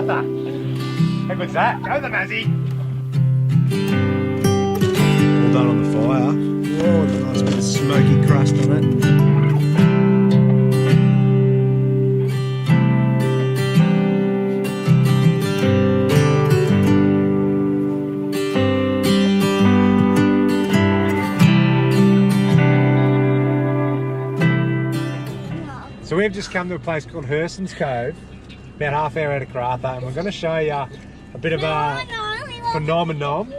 Karratha. How good's that? Go the Mazzy. All done on the fire. Oh, the nice bit of smoky crust on it. So we've just come to a place called Hurston's Cove, about half hour out of Karratha, and we're going to show you a bit of a phenomenon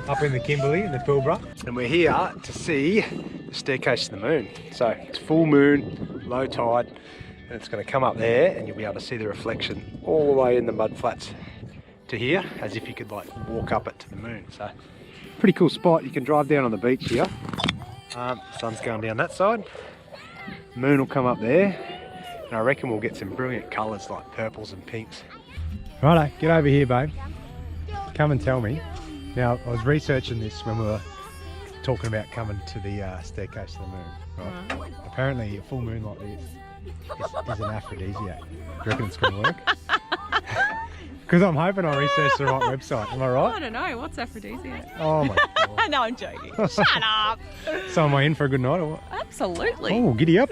up in the Kimberley, in the Pilbara. And we're here to see the staircase to the moon. So it's full moon, low tide, and it's going to come up there and you'll be able to see the reflection all the way in the mud flats to here, as if you could like walk up it to the moon. So pretty cool spot. You can drive down on the beach here. Sun's going down that side. Moon will come up there, and I reckon we'll get some brilliant colours like purples and pinks. Righto, get over here, babe. Come and tell me. Now, I was researching this when we were talking about coming to the staircase to the moon. Right? Apparently, a full moon like this is an aphrodisiac. Do you reckon it's going to work? Because I'm hoping I researched the right website. Am I right? I don't know. What's aphrodisiac? Oh my God. No, I'm joking. Shut up. So am I in for a good night or what? Absolutely. Oh, giddy up.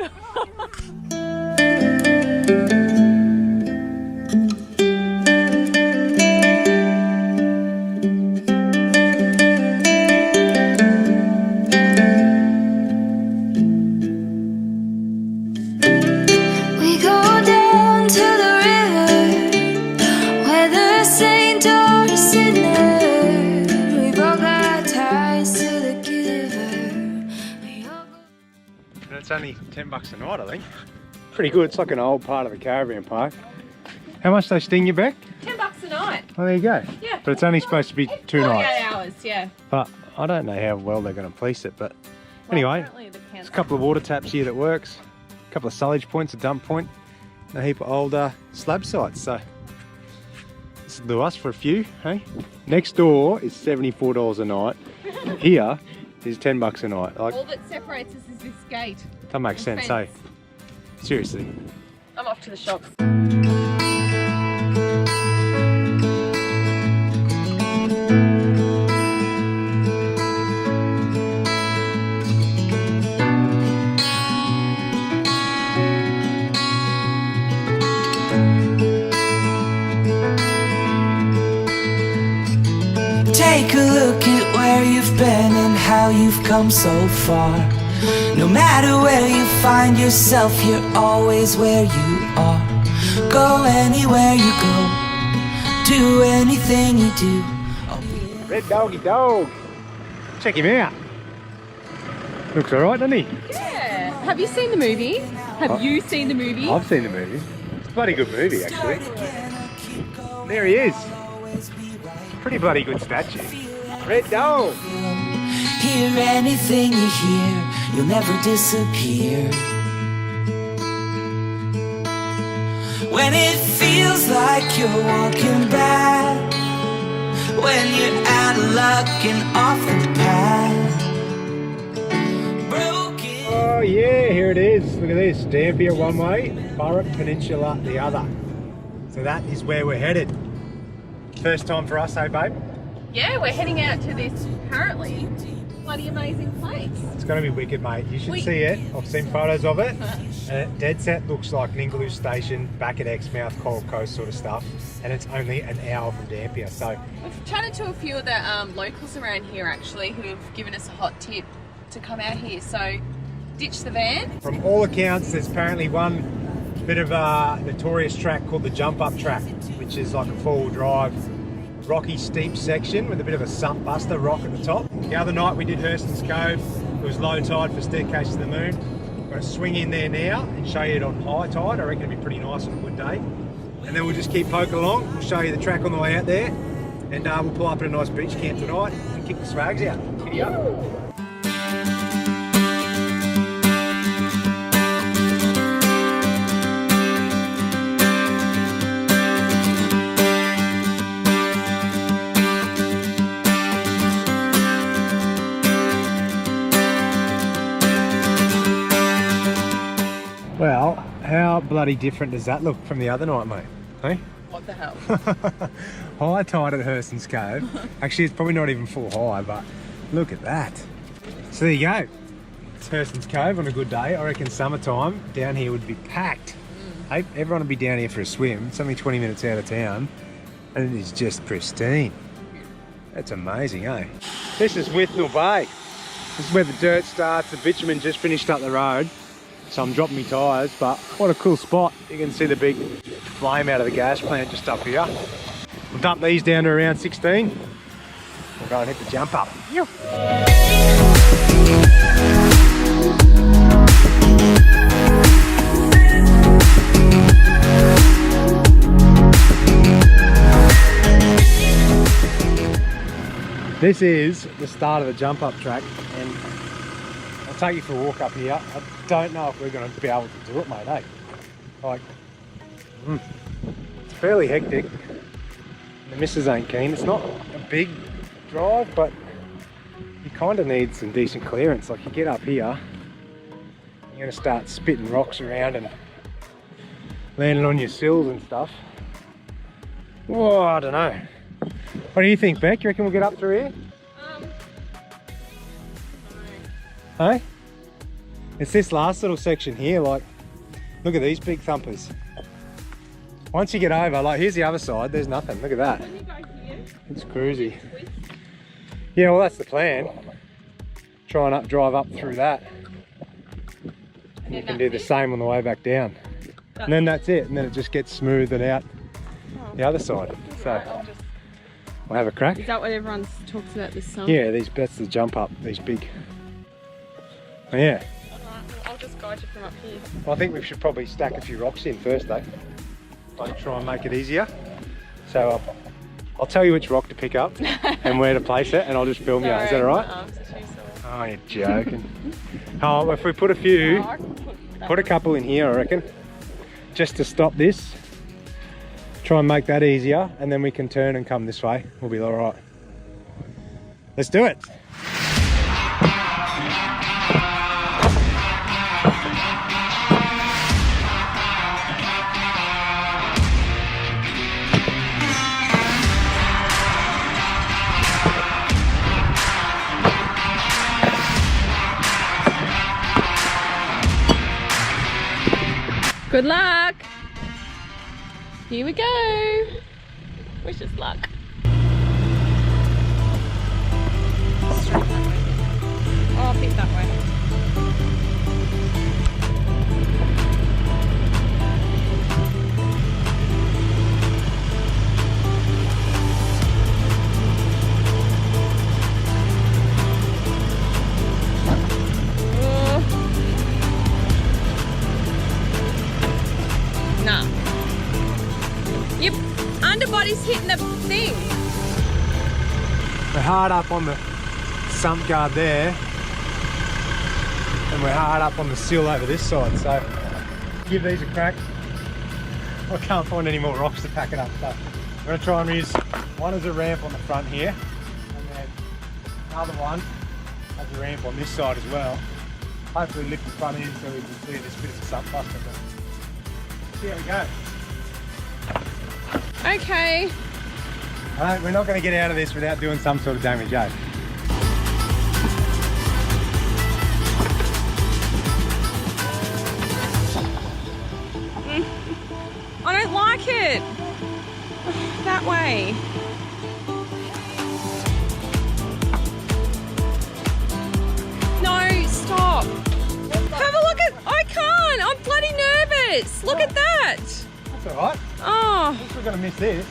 It's only $10 a night, I think. Pretty good. It's like an old part of the caravan park. How much they sting you back? $10 a night. Oh, there you go. Yeah. But it's only supposed to be 2 nights. 48 hours, yeah. But I don't know how well they're going to police it. But anyway, there's a couple of water taps here that works. A couple of silage points, a dump point, and a heap of old slab sites. So this will do us for a few, hey? Next door is $74 a night. Here is $10 a night. Like, all that separates us is this gate. That makes sense, hey? Seriously. I'm off to the shops. Take a look at where you've been and how you've come so far. No matter where you find yourself, you're always where you are. Go anywhere you go, do anything you do. Red doggy dog. Check him out. Looks alright, doesn't he? Yeah. Have you seen the movie? Have you seen the movie? I've seen the movie. It's a bloody good movie, actually. There he is. Pretty bloody good statue. Red dog. Hear anything you hear, you'll never disappear. When it feels like you're walking back, when you're out of luck and off the path. Broken. Oh yeah, here it is. Look at this. Dampier one way, Burrup Peninsula the other. So that is where we're headed. First time for us, eh babe? Yeah, we're heading out to this apparently bloody amazing place. It's going to be wicked, mate. You should see it. I've seen photos of it. Dead set looks like Ningaloo Station, back at Exmouth, Coral Coast sort of stuff. And it's only an hour from Dampier. So we've chatted to a few of the locals around here actually who've given us a hot tip to come out here. So ditch the van. From all accounts, there's apparently one bit of a notorious track called the Jump Up Track, which is like a four-wheel drive, rocky, steep section with a bit of a sump buster rock at the top. The other night we did Hurston's Cove. It was low tide for Staircase to the Moon. We're going to swing in there now and show you it on high tide. I reckon it'll be pretty nice on a good day. And then we'll just keep poking along. We'll show you the track on the way out there. And we'll pull up at a nice beach camp tonight and kick the swags out. Giddy up. Well, how bloody different does that look from the other night, mate? Hey? What the hell? High tide at Hurston's Cove. Actually, it's probably not even full high, but look at that. So there you go. It's Hurston's Cove on a good day. I reckon summertime down here would be packed. Hey, everyone would be down here for a swim. It's only 20 minutes out of town and it is just pristine. That's amazing, eh? This is Withnell Bay. This is where the dirt starts. The bitumen just finished up the road. So I'm dropping my tyres, but what a cool spot. You can see the big flame out of the gas plant just up here. We'll dump these down to around 16. We'll go and hit the jump up. This is the start of the jump up track, and I'll take you for a walk up here. I don't know if we're going to be able to do it, mate, eh? Like, it's fairly hectic. The missus ain't keen. It's not a big drive, but you kind of need some decent clearance. Like, you get up here, you're going to start spitting rocks around and landing on your sills and stuff. Oh, I don't know. What do you think, Beck? You reckon we'll get up through here? No. Hey? It's this last little section here, like, look at these big thumpers. Once you get over, like, here's the other side, there's nothing. Look at that. When you go here, It's cruisy. Yeah, well, that's the plan. Try and drive up through that. And you can do the same on the way back down. And then that's it, and then it just gets smoothed out the other side. So we'll have a crack. Is that what everyone talks about this summer? Yeah, that's the jump up, these big. Oh, yeah. I'll just guide you from up here. Well, I think we should probably stack a few rocks in first though. Like, try and make it easier. So I'll tell you which rock to pick up and where to place it, and I'll just film you. Is that alright? Oh, you're joking. Oh, if we put a few, put a couple in here, I reckon, just to stop this. Try and make that easier, and then we can turn and come this way. We'll be alright. Let's do it. Good luck! Here we go! Wish us luck. Straight that way. Oh, a bit that way. Yep, underbody's hitting the thing. We're hard up on the sump guard there, and we're hard up on the sill over this side, so give these a crack. I can't find any more rocks to pack it up, so I'm going to try and use one as a ramp on the front here, and then another one as a ramp on this side as well. Hopefully lift the front end so we can see this bit of a sump buster. Here we go. Okay. Alright, we're not going to get out of this without doing some sort of damage, eh? I don't like it. That way. No, stop. Have a look at, I can't. I'm bloody nervous. Look at that. That's alright. Oh. I think we're going to miss this.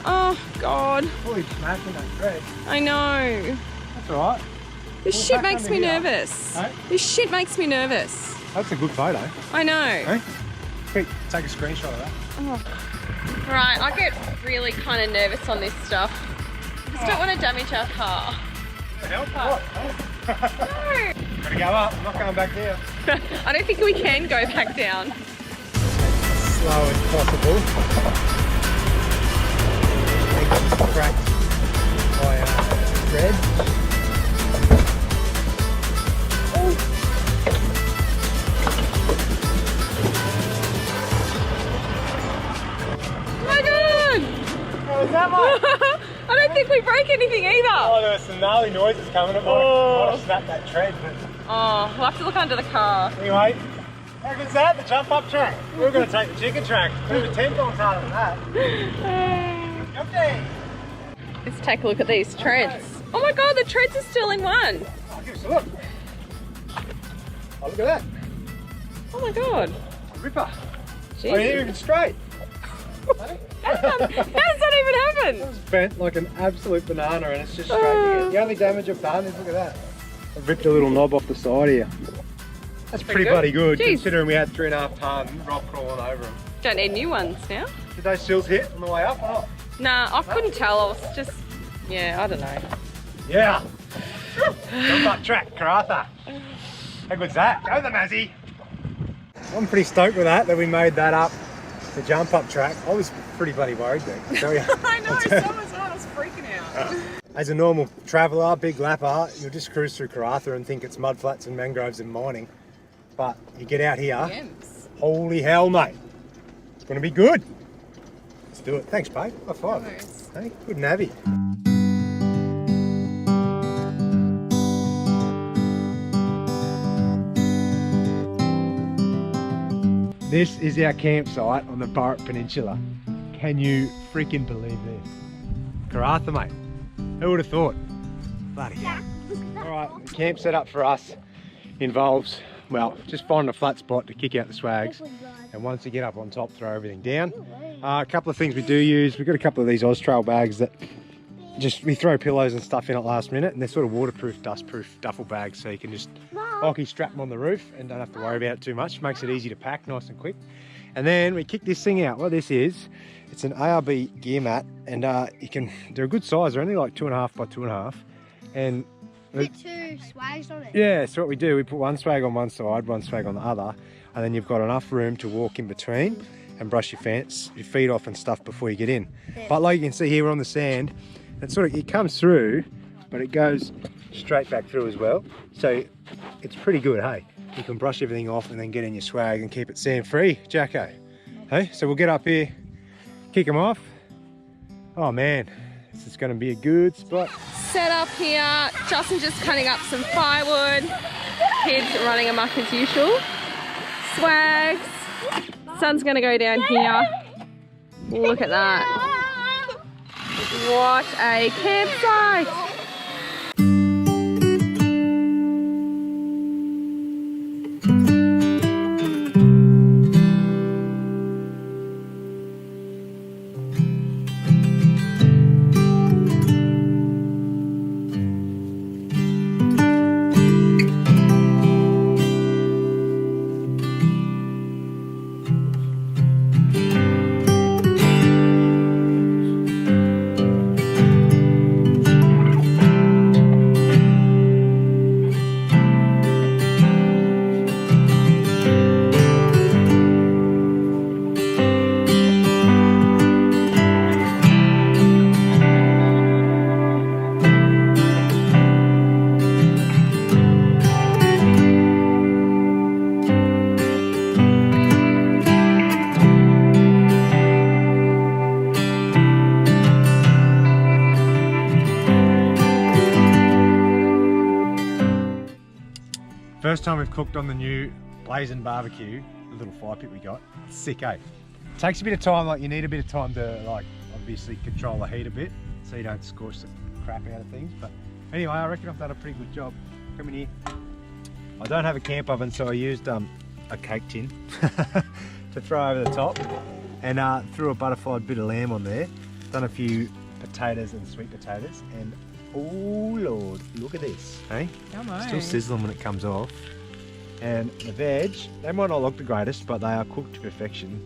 Oh, God. Fully smashing that thread. I know. That's alright. This shit makes me nervous. Hey? This shit makes me nervous. That's a good photo. I know. Hey? Quick, take a screenshot of that. Oh. Right, I get really kind of nervous on this stuff. I just don't want to damage our car. Help? What? No. Gotta go up. I'm not going back down. I don't think we can go back down. As slow as possible. Cracked by thread. Oh my God! we break anything either. Oh, there were some gnarly noises coming. It might have snapped that tread. But... Oh, we'll have to look under the car. Anyway, how good's that? The jump up track. We were going to take the chicken track. It was 10 times harder than that. Jump there. Let's take a look at these treads. Oh my god, the treads are still in one. Oh, give us a look. Oh, look at that. Oh my god. Ripper. Jeez. Oh, you're even straight. How does that even happen? It's bent like an absolute banana and it's just straightening it. The only damage I've done is look at that. I've ripped a little knob off the side here. That's pretty bloody good considering we had 3.5 ton rock crawling over them. Don't need new ones now. Did those sills hit on the way up or not? Nah, I couldn't tell. I was just, yeah, I don't know. Yeah. Jump up track, Karratha. How good's that? Go the Mazzy. I'm pretty stoked with that we made that up. The jump up track. I was pretty bloody worried there, I tell you. I know, so was I. I was freaking out. As a normal traveller, big lapper, you'll just cruise through Karratha and think it's mudflats and mangroves and mining. But you get out here, holy hell, mate. It's going to be good. Let's do it. Thanks, babe. High five. Hey, good navvy. This is our campsite on the Burrup Peninsula. Can you freaking believe this? Karratha, mate. Who would have thought? Bloody hell. Alright, the camp setup for us involves, well, just finding a flat spot to kick out the swags. And once you get up on top, throw everything down. A couple of things we do use, we've got a couple of these Austrail bags that we throw pillows and stuff in at last minute, and they're sort of waterproof, dustproof duffel bags, so you can just hockey strap them on the roof and don't have to worry about it too much. Makes it easy to pack, nice and quick. And then we kick this thing out. What this is, it's an ARB gear mat, and they're a good size. They're only like 2.5 by 2.5, and put 2 swags on it. Yeah, so what we do, we put one swag on one side, one swag on the other, and then you've got enough room to walk in between and brush your feet off and stuff before you get in. Yeah. But like you can see here, we're on the sand. It comes through, but it goes straight back through as well. So it's pretty good, hey? You can brush everything off and then get in your swag and keep it sand free, Jacko. Hey, so we'll get up here, kick them off. Oh man, this is gonna be a good spot. Set up here, Justin just cutting up some firewood. Kids running amok as usual. Swags. Sun's gonna go down here. Look at that. What a campsite! First time we've cooked on the new blazing barbecue, the little fire pit we got. It's sick, eh? Takes a bit of time, like you need a bit of time to like obviously control the heat a bit so you don't scorch the crap out of things. But anyway, I reckon I've done a pretty good job. Come in here. I don't have a camp oven, so I used a cake tin to throw over the top, and threw a butterfied bit of lamb on there. Done a few potatoes and sweet potatoes, and oh Lord, look at this, hey? Still sizzling when it comes off. And the veg, they might not look the greatest, but they are cooked to perfection.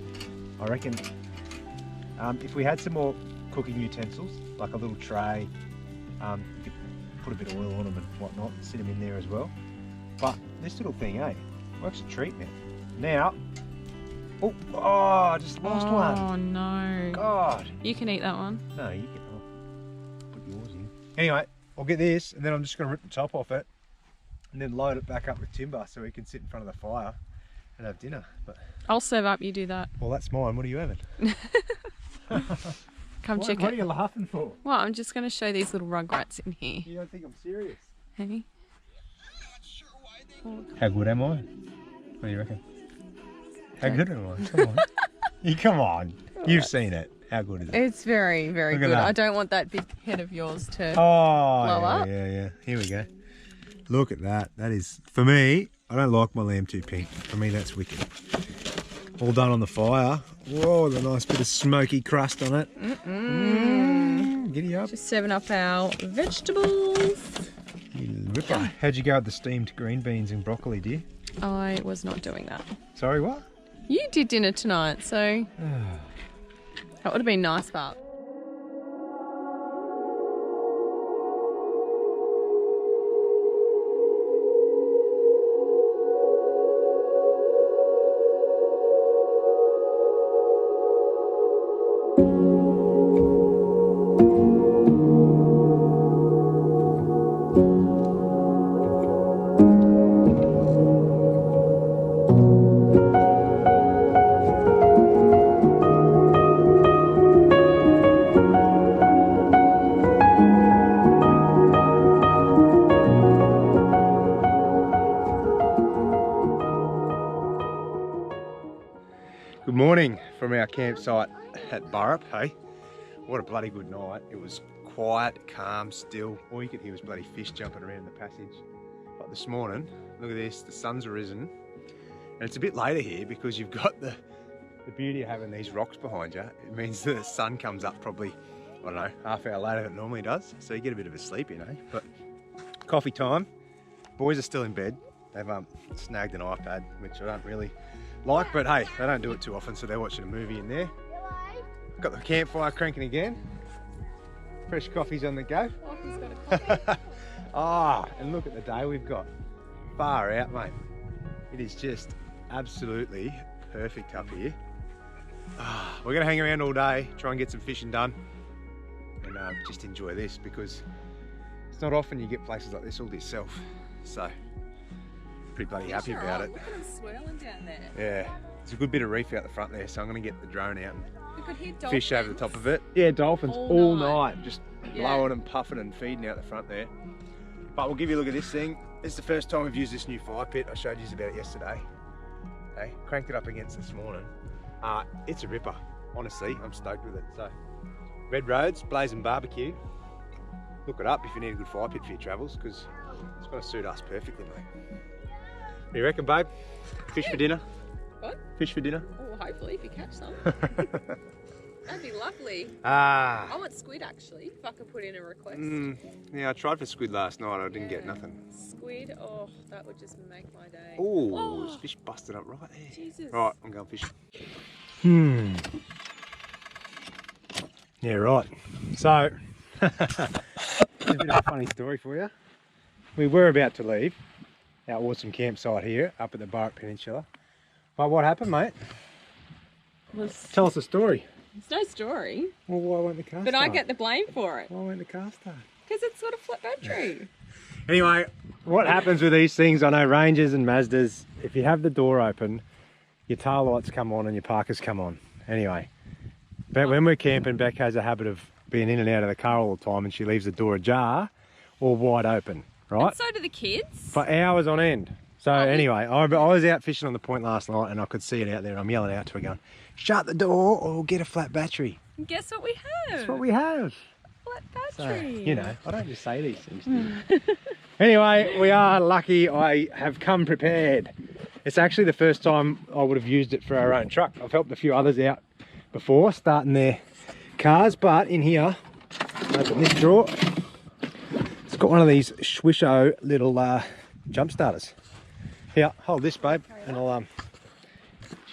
I reckon if we had some more cooking utensils, like a little tray, you could put a bit of oil on them and whatnot, and sit them in there as well. But this little thing, eh, works a treat, man. Now, I just lost one. Oh no. God. You can eat that one. No, you can. Put yours in. Anyway, I'll get this, and then I'm just going to rip the top off it, and then load it back up with timber so we can sit in front of the fire and have dinner. But I'll serve up, you do that. well, that's mine. What are you having? Come check What are it. you laughing for? Well, I'm just going to show these little rugrats in here. You don't think I'm serious? Hey? How good am I? What do you reckon? How good am I? Come on. Come on. You've seen it. How good is it? It's very, very Look at good. that. I don't want that big head of yours to Oh, blow yeah, up. yeah. Here we go. Look at that. That is, for me, I don't like my lamb too pink. For me, that's wicked. All done on the fire. Whoa, the nice bit of smoky crust on it. Giddy up. Just serving up our vegetables. You ripper. How'd you go with the steamed green beans and broccoli, dear? I was not doing that. Sorry, what? You did dinner tonight, so that would have been nice, but Good morning from our campsite at Burrup, hey? What a bloody good night. It was quiet, calm, still. All you could hear was bloody fish jumping around in the passage. But this morning, look at this, the sun's arisen. And it's a bit later here because you've got the beauty of having these rocks behind you. It means the sun comes up probably, I don't know, half hour later than it normally does. So you get a bit of a sleep, you know. But coffee time. Boys are still in bed. They've snagged an iPad, which I don't really like, but hey, they don't do it too often, so they're watching a movie in there. Got the campfire cranking again. Fresh coffee's on the go. Ah, and look at the day we've got. Far out, mate. It is just absolutely perfect up here. We're gonna hang around all day, try and get some fishing done, and just enjoy this, because it's not often you get places like this all to yourself. So, pretty bloody happy about it. Look at them swirling down there. Yeah, there's a good bit of reef out the front there, so I'm going to get the drone out and We could hear dolphins. fish over the top of it. Yeah, dolphins All all night. night, just blowing and puffing and feeding out the front there. But we'll give you a look at this thing. This is the first time we've used this new fire pit. I showed you about it yesterday. Hey, cranked it up against this morning. It's a ripper, honestly. I'm stoked with it. So, Red Roads, Blazing Barbecue. Look it up if you need a good fire pit for your travels, because it's going to suit us perfectly, mate. What do you reckon, babe? Fish for dinner? What? Fish for dinner? Oh, hopefully, if you catch some. That'd be lovely. Ah. I want squid, actually, if I could put in a request. Yeah, I tried for squid last night. I didn't get nothing. Squid, oh, that would just make my day. Oh, this fish busted up right there. Jesus. Right, I'm going fishing. Yeah, right. So, a bit of a funny story for you. We were about to leave our awesome campsite here up at the Burrup Peninsula. But what happened, mate? Tell us a story. It's no story. Well, why won't the car But start? I get the blame for it. Why won't the car start? Because it's got a flat battery. Anyway, what happens with these things, I know Rangers and Mazdas, if you have the door open, your tail lights come on and your parkers come on. Anyway, but when we're camping, Beck has a habit of being in and out of the car all the time, and she leaves the door ajar or wide open, right? And so do the kids. For hours on end. So anyway, I was out fishing on the point last night and I could see it out there, and I'm yelling out to her going, shut the door or we'll get a flat battery. And guess what we have? That's what we have. Flat So, battery. you know, I don't just say these things, do you? Anyway, we are lucky I have come prepared. It's actually the first time I would have used it for our own truck. I've helped a few others out before starting their cars, but in here, open this drawer, it's got one of these Swisho little jump starters. Here, hold this, babe, and I'll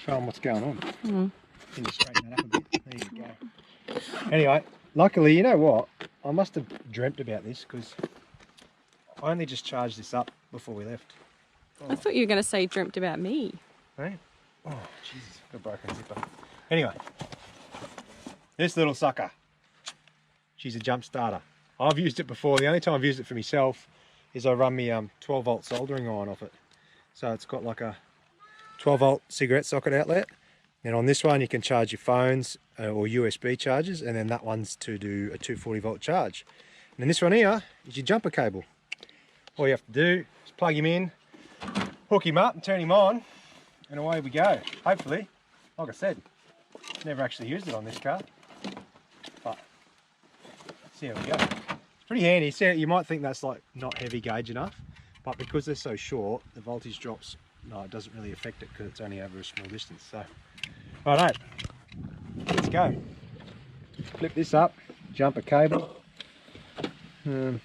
show them what's going on. Can you straighten that up a bit? There you go. Anyway, luckily, you know what? I must have dreamt about this, because I only just charged this up before we left. I thought you were going to say dreamt about me. Right? Oh, Jesus, got a broken zipper. Anyway, this little sucker, she's a jump starter. I've used it before. The only time I've used it for myself is I run my 12 volt soldering iron off it. So it's got like a 12 volt cigarette socket outlet, And on this one you can charge your phones or USB chargers, and then that one's to do a 240 volt charge. And then this one here is your jumper cable. All you have to do is plug him in, hook him up and turn him on, and away we go. Hopefully, like I said, never actually used it on this car, but let's see how we go. It's pretty handy. See, you might think that's like not heavy gauge enough, but because they're so short, the voltage drops, no, it doesn't really affect it because it's only over a small distance. So, righto, let's go. Flip this up, jumper cable, plug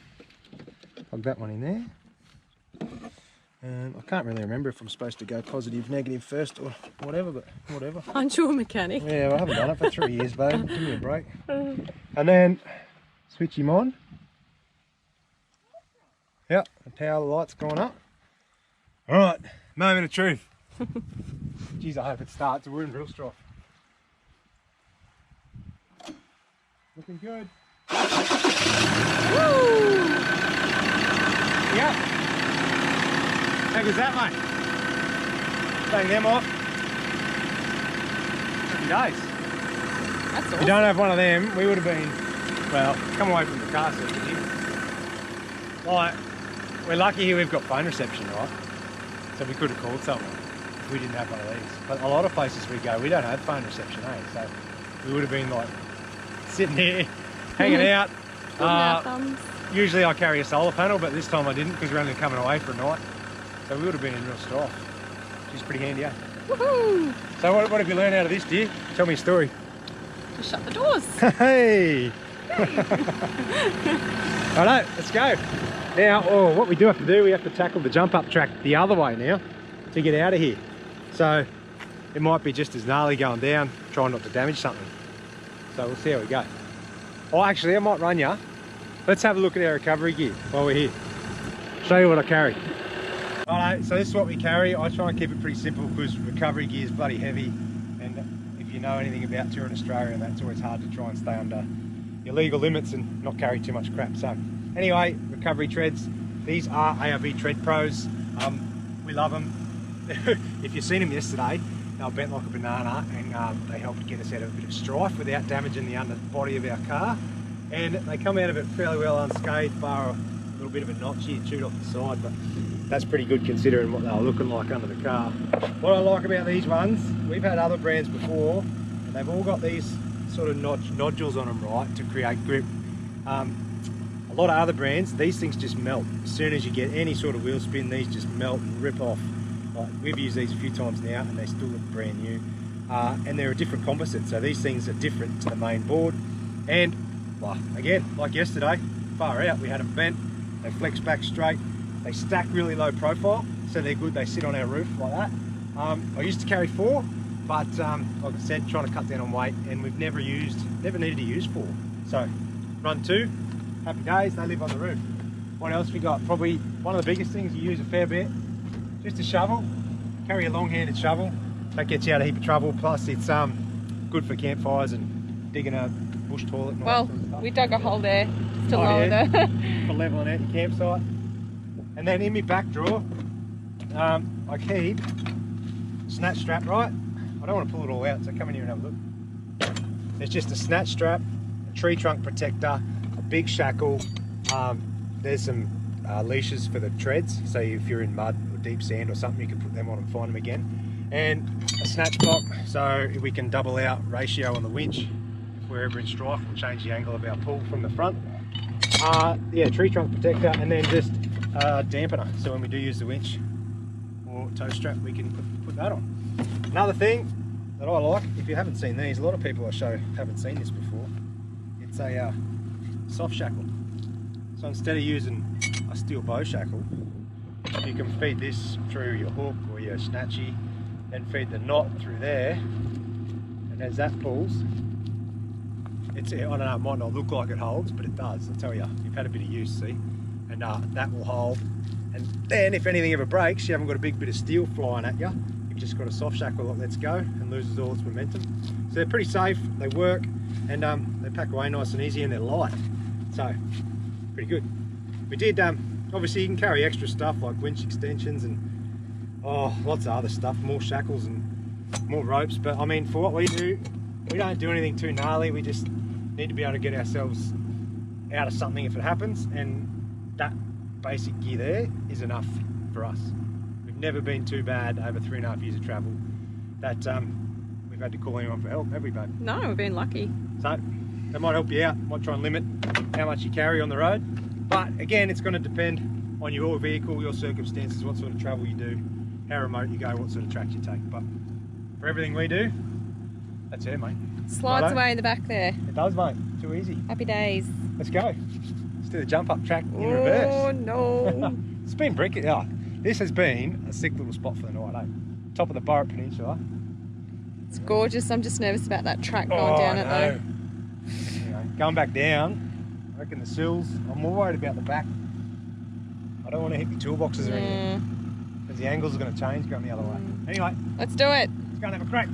that one in there. I can't really remember if I'm supposed to go positive, negative first or whatever, but whatever. Aren't you a mechanic? Yeah, well, I haven't done it for 3 years, babe. Give me a break. And then switch him on. Yep, the power light's gone up. All right, moment of truth. Geez, I hope it starts. We're in real strife. Looking good. Woo! Yep. How good's that, mate? Taking them off. Happy days. That's awesome. If you don't have one of them, we would have been, well, come away from the car circuit here. Like, we're lucky here we've got phone reception, right? So we could have called someone if we didn't have one of these. But a lot of places we go, we don't have phone reception, eh? So we would have been like, sitting here, hanging out. Usually I carry a solar panel, but this time I didn't because we're only coming away for a night. So we would have been in real strife, which is pretty handy, eh? Woohoo! So what have you learned out of this, dear? Tell me a story. Just shut the doors. Hey! Alright, let's go. Now, what we do have to do, we have to tackle the jump up track the other way now to get out of here. So it might be just as gnarly going down, trying not to damage something. So we'll see how we go. Oh, actually, I might run you. Let's have a look at our recovery gear while we're here. Show you what I carry. Alright, so this is what we carry. I try and keep it pretty simple because recovery gear is bloody heavy, and if you know anything about touring Australia, and that's always hard to try and stay under your legal limits and not carry too much crap. So anyway, recovery treads. These are ARB Tread Pros. We love them. If you've seen them yesterday, they were bent like a banana, and they helped get us out of a bit of strife without damaging the underbody of our car. And they come out of it fairly well unscathed, bar a little bit of a notch here chewed off the side, but that's pretty good considering what they were looking like under the car. What I like about these ones, we've had other brands before, and they've all got these sort of nodules on them, right, to create grip. A lot of other brands, these things just melt. As soon as you get any sort of wheel spin, these just melt and rip off. Like, we've used these a few times now and they still look brand new. And they're a different composite, so these things are different to the main board. And, well, again, like yesterday, far out, we had them bent, they flex back straight, they stack really low profile, so they're good, they sit on our roof like that. I used to carry 4, but like I said, trying to cut down on weight, and we've never needed to use 4. So, run 2, happy days, they live on the roof. What else we got? Probably one of the biggest things you use a fair bit, just a shovel. Carry a long-handed shovel, that gets you out of a heap of trouble, plus it's good for campfires and digging a bush toilet and all that sort of stuff. We dug a hole there to lower the... for leveling out your campsite. And then in my back drawer, I keep a snatch strap, right? I don't want to pull it all out, so come in here and have a look. There's just a snatch strap, a tree trunk protector, a big shackle. There's some leashes for the treads, so if you're in mud or deep sand or something, you can put them on and find them again. And a snatch block, so we can double out ratio on the winch. If we're ever in strife, we'll change the angle of our pull from the front. Yeah, tree trunk protector, and then just a dampener, so when we do use the winch or tow strap, we can put that on. Another thing that I like, if you haven't seen these, a lot of people I show haven't seen this before, it's a soft shackle. So instead of using a steel bow shackle, you can feed this through your hook or your snatchy, and feed the knot through there, and as that pulls, I don't know, it might not look like it holds, but it does. I'll tell you, you've had a bit of use, see, and that will hold. And then if anything ever breaks, you haven't got a big bit of steel flying at you. You've just got a soft shackle that lets go and loses all its momentum. So they're pretty safe, they work, and they pack away nice and easy, and they're light. So, pretty good. We did, obviously you can carry extra stuff like winch extensions and lots of other stuff, more shackles and more ropes. But I mean, for what we do, we don't do anything too gnarly. We just need to be able to get ourselves out of something if it happens, and that basic gear there is enough for us. We've never been too bad over 3.5 years of travel that we've had to call anyone for help, have we, babe? No, we've been lucky. So that might help you out. Might try and limit how much you carry on the road, but again, it's going to depend on your vehicle, your circumstances, what sort of travel you do, how remote you go, what sort of tracks you take. But for everything we do, that's it, mate. Slides Righto. away in the back there. It does, mate. Too easy. Happy days. Let's go. Let's do the jump up track in reverse. Oh no. It's been brick. Oh, this has been a sick little spot for the night, eh? Top of the Burrup Peninsula. It's gorgeous. I'm just nervous about that track going down it though. Anyway, going back down, I reckon the sills, I'm more worried about the back. I don't want to hit my toolboxes or anything, because the angles are going to change going the other way. Anyway, Let's do it. let's go and have a crack.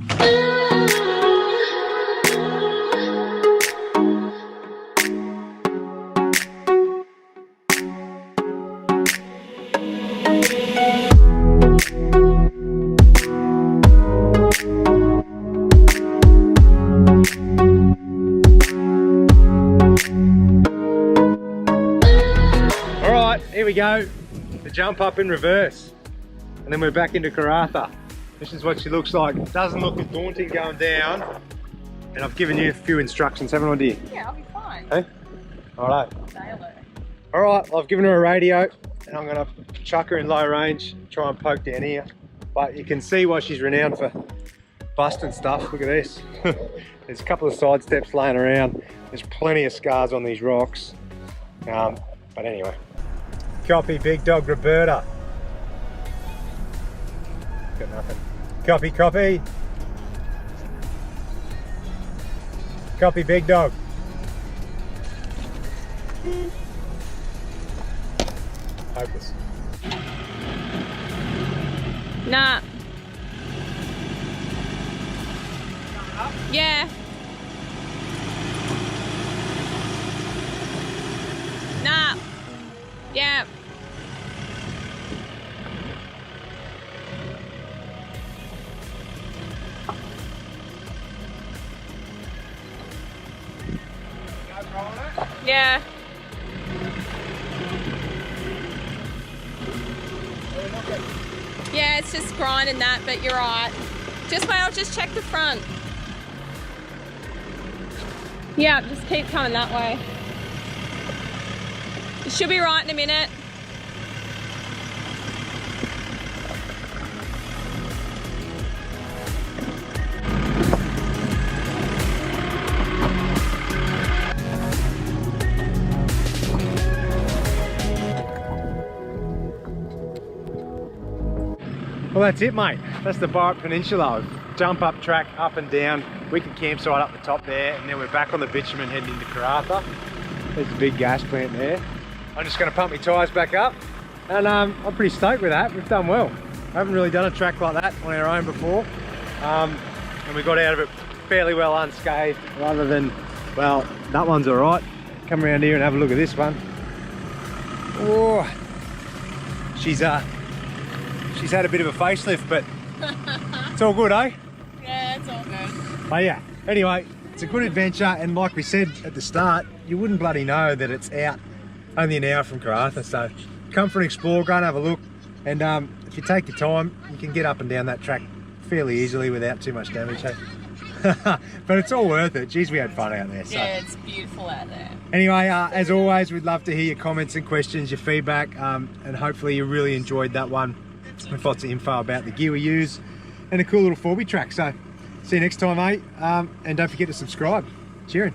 Here we go, the jump up in reverse, and then we're back into Karratha. This is what she looks like. It doesn't look as daunting going down, and I've given you a few instructions, haven't I, dear? Yeah, I'll be fine. Hey? Alright. Nail it. Alright, I've given her a radio, and I'm going to chuck her in low range, try and poke down here. But you can see why she's renowned for busting stuff. Look at this. There's a couple of side steps laying around. There's plenty of scars on these rocks. But anyway. Copy, big dog Roberta. Got nothing. Copy, copy. Copy, big dog. Hopeless. Nah. Yeah. Nah. Yeah. Yeah. Yeah, it's just grinding that, but you're right. Just wait, I'll just check the front. Yeah, just keep coming that way. You should be right in a minute. Well, that's it, mate. That's the Burrup Peninsula. Jump up track, up and down. We can campsite up the top there, and then we're back on the bitumen heading into Karratha. There's a big gas plant there. I'm just going to pump my tyres back up, and I'm pretty stoked with that. We've done well. I haven't really done a track like that on our own before, and we got out of it fairly well unscathed, rather than, well, that one's all right. Come around here and have a look at this one. Oh, she's had a bit of a facelift, but it's all good, eh? Yeah, it's all good. Oh yeah, anyway, it's a good adventure, and like we said at the start, you wouldn't bloody know that it's out only an hour from Karratha, so come for an explore, go and have a look, and if you take your time, you can get up and down that track fairly easily without too much damage, hey? But it's all worth it. Geez, we had fun out there. So. Yeah, it's beautiful out there. Anyway, as always, we'd love to hear your comments and questions, your feedback, and hopefully you really enjoyed that one with lots of info about the gear we use and a cool little 4B track. So see you next time, mate, and don't forget to subscribe. Cheering.